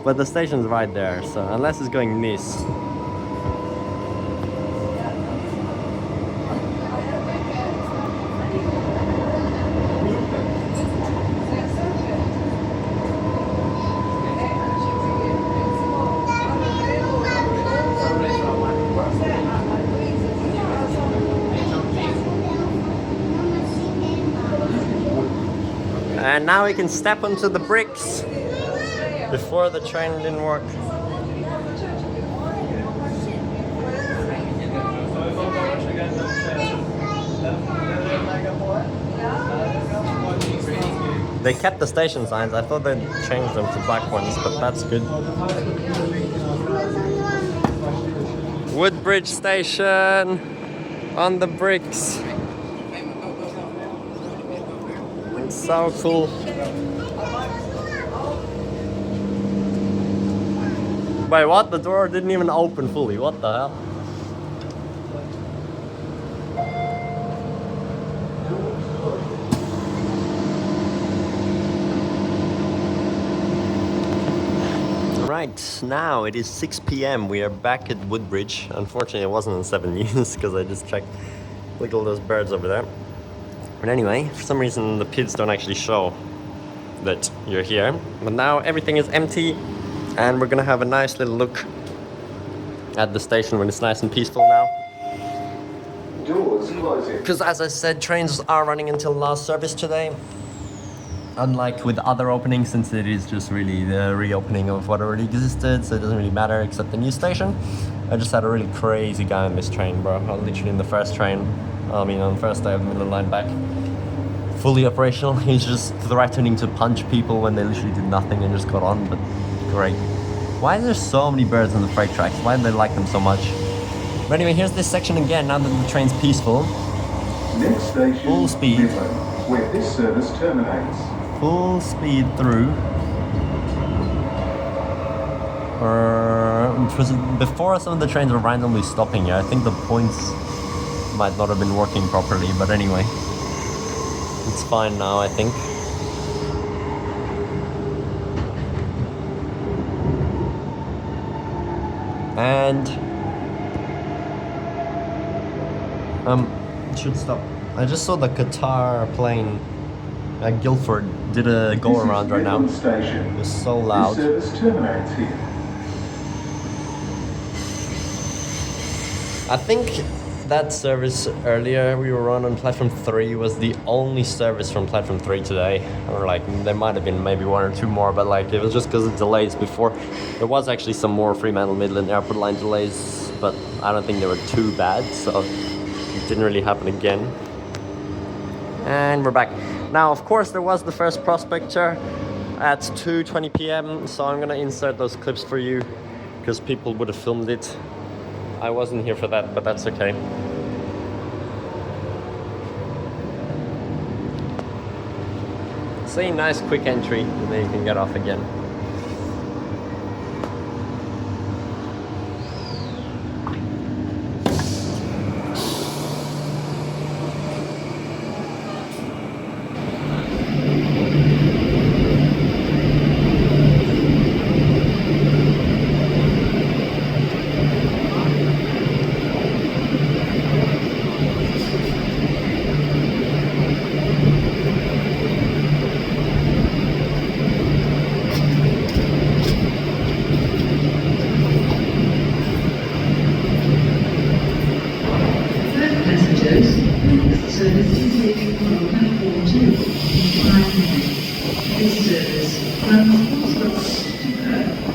But the station's right there, so unless it's going Nice. And now we can step onto the bricks. Before the train didn't work. They kept the station signs. I thought they'd change them to black ones, but that's good. Woodbridge Station on the bricks. So cool. Wait, what? The door didn't even open fully. What the hell? Right, now it is 6 p.m. We are back at Woodbridge. Unfortunately, it wasn't in 7 news because I just checked. Look at all those birds over there. But anyway, for some reason the PIDs don't actually show that you're here. But now everything is empty and we're gonna have a nice little look at the station when it's nice and peaceful now. Doors closing. Because as I said, trains are running until last service today. Unlike with other openings, since it is just really the reopening of what already existed, so it doesn't really matter except the new station. I just had a really crazy guy on this train, bro. I was literally in the first train. on the first day of the Midland Line back, fully operational. He's just threatening to punch people when they literally did nothing and just got on, but great. Why are there so many birds on the freight tracks? Why do they like them so much? But anyway, here's this section again, now that the train's peaceful. Next station, full speed. Midland, where this service terminates. Full speed through. Before some of the trains were randomly stopping here. I think the points might not have been working properly, but anyway. It's fine now, I think. And it should stop. I just saw the Qatar plane at Guildford did a go around right now. Station. It was so loud. This service terminates here. I think that service earlier we were on platform 3 was the only service from platform 3 today. Or like there might have been maybe one or two more, but like it was just because of delays before. There was actually some more Fremantle Midland airport line delays, but I don't think they were too bad, so it didn't really happen again. And we're back. Now, of course, there was the first Prospector at 2:20 p.m, so I'm gonna insert those clips for you because people would have filmed it. I wasn't here for that, but that's okay. See, nice quick entry, and then you can get off again. Passengers, next service is leaving from platform 2 in 5 minutes. This service runs from Prospector to Perth.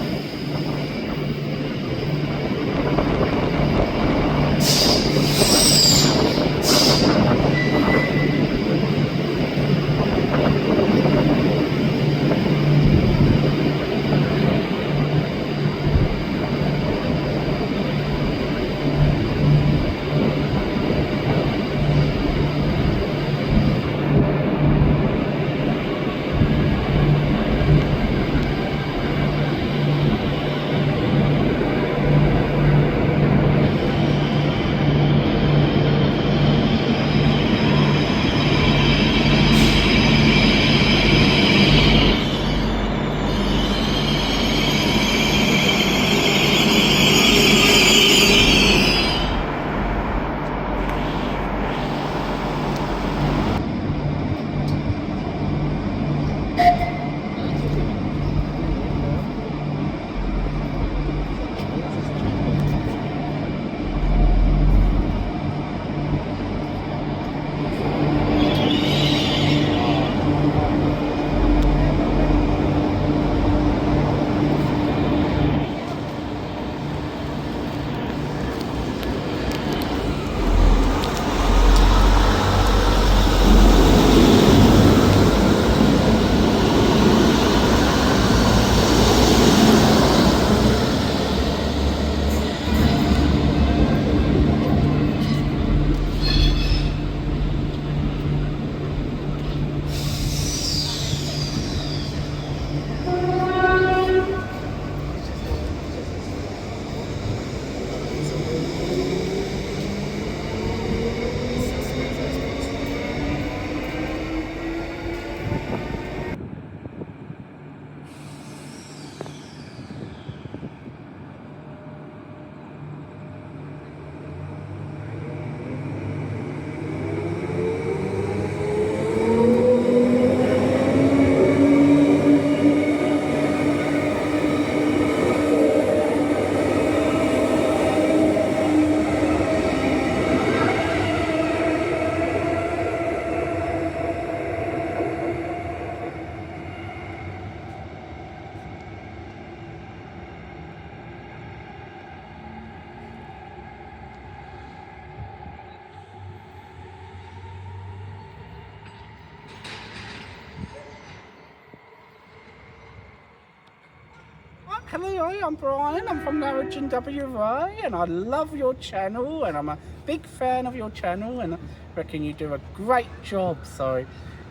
Hello, I'm Brian. I'm from Norwich and WA, and I love your channel, and I'm a big fan of your channel, and I reckon you do a great job. So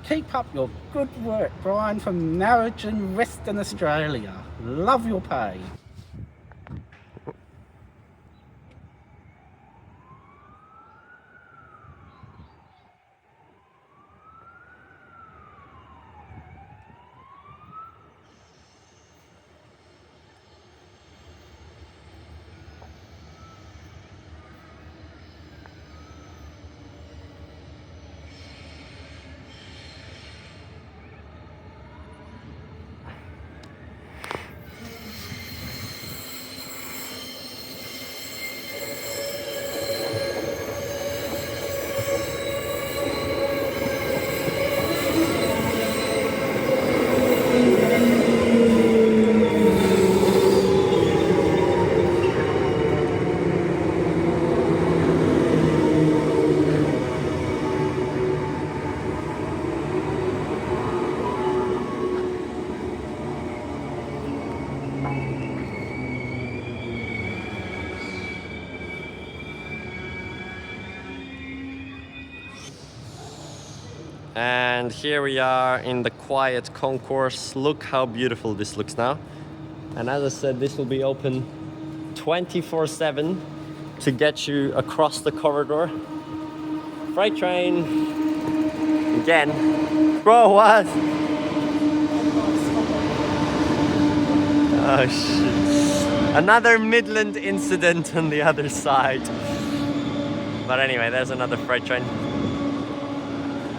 keep up your good work, Brian from Norwich and Western Australia. Love your page. And here we are in the quiet concourse. Look how beautiful this looks now. And as I said, this will be open 24/7 to get you across the corridor. Freight train. Again. Bro, what? Oh shit. Another Midland incident on the other side. But anyway, there's another freight train.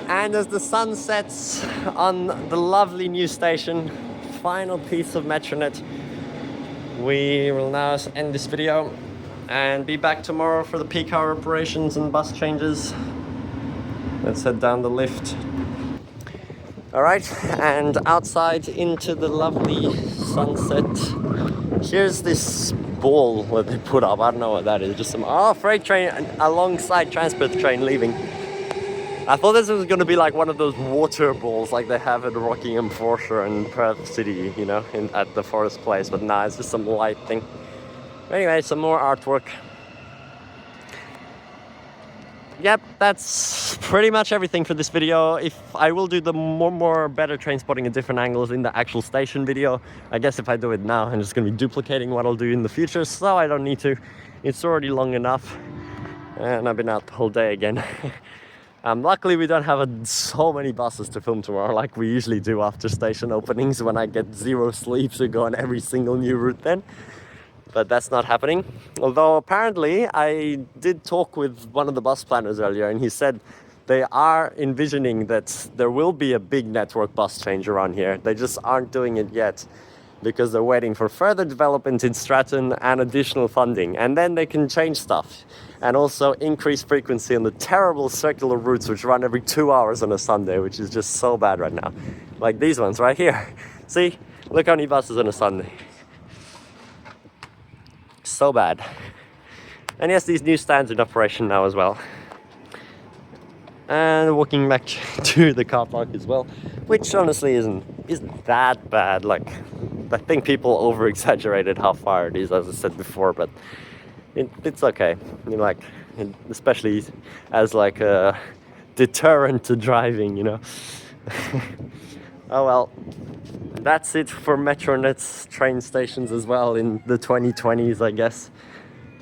And as the sun sets on the lovely new station, final piece of Metronet, we will now end this video and be back tomorrow for the peak hour operations and bus changes. Let's head down the lift. All right, and outside into the lovely sunset. Here's this ball that they put up. I don't know what that is. Just some freight train alongside Transperth train leaving. I thought this was going to be like one of those water balls like they have at Rockingham Foreshore and Perth City, you know, at the Forest Place. But nah, it's just some light thing. Anyway, some more artwork. Yep, that's pretty much everything for this video. If I will do the more better train spotting at different angles in the actual station video. I guess if I do it now, I'm just going to be duplicating what I'll do in the future, so I don't need to. It's already long enough, and I've been out the whole day again. Luckily, we don't have so many buses to film tomorrow like we usually do after station openings when I get 0 sleep to go on every single new route then. But that's not happening. Although apparently I did talk with one of the bus planners earlier, and he said they are envisioning that there will be a big network bus change around here. They just aren't doing it yet because they're waiting for further development in Stratton and additional funding. And then they can change stuff and also increase frequency on the terrible circular routes which run every 2 hours on a Sunday, which is just so bad right now. Like these ones right here. See, look how many buses on a Sunday. So bad. And yes, these new stands in operation now as well. And walking back to the car park as well, which honestly isn't that bad. Like, I think people over exaggerated how far it is, as I said before, but it's okay. You know, like, especially as like a deterrent to driving, you know. Oh well. That's it for Metronet's train stations as well in the 2020s, I guess.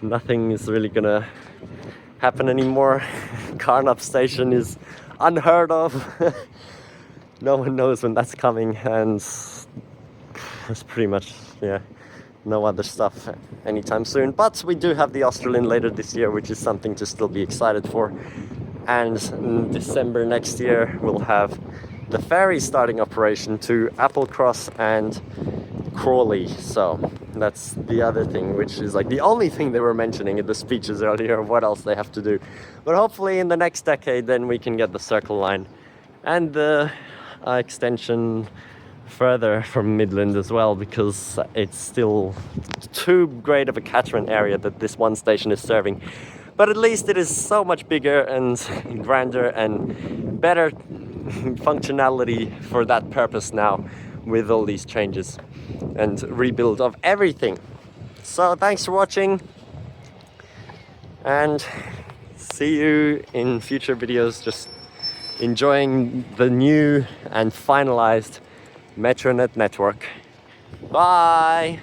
Nothing is really gonna happen anymore. Carnup Station is unheard of. No one knows when that's coming, and there's pretty much, yeah, no other stuff anytime soon. But we do have the Australian later this year, which is something to still be excited for. And in December next year, we'll have the ferry starting operation to Applecross and Crawley. So that's the other thing, which is like the only thing they were mentioning in the speeches earlier of what else they have to do. But hopefully in the next decade then we can get the Circle Line and the extension further from Midland as well, because it's still too great of a catchment area that this one station is serving. But at least it is so much bigger and grander and better functionality for that purpose now, with all these changes and rebuild of everything. So thanks for watching, and see you in future videos, just enjoying the new and finalized Metronet network. Bye!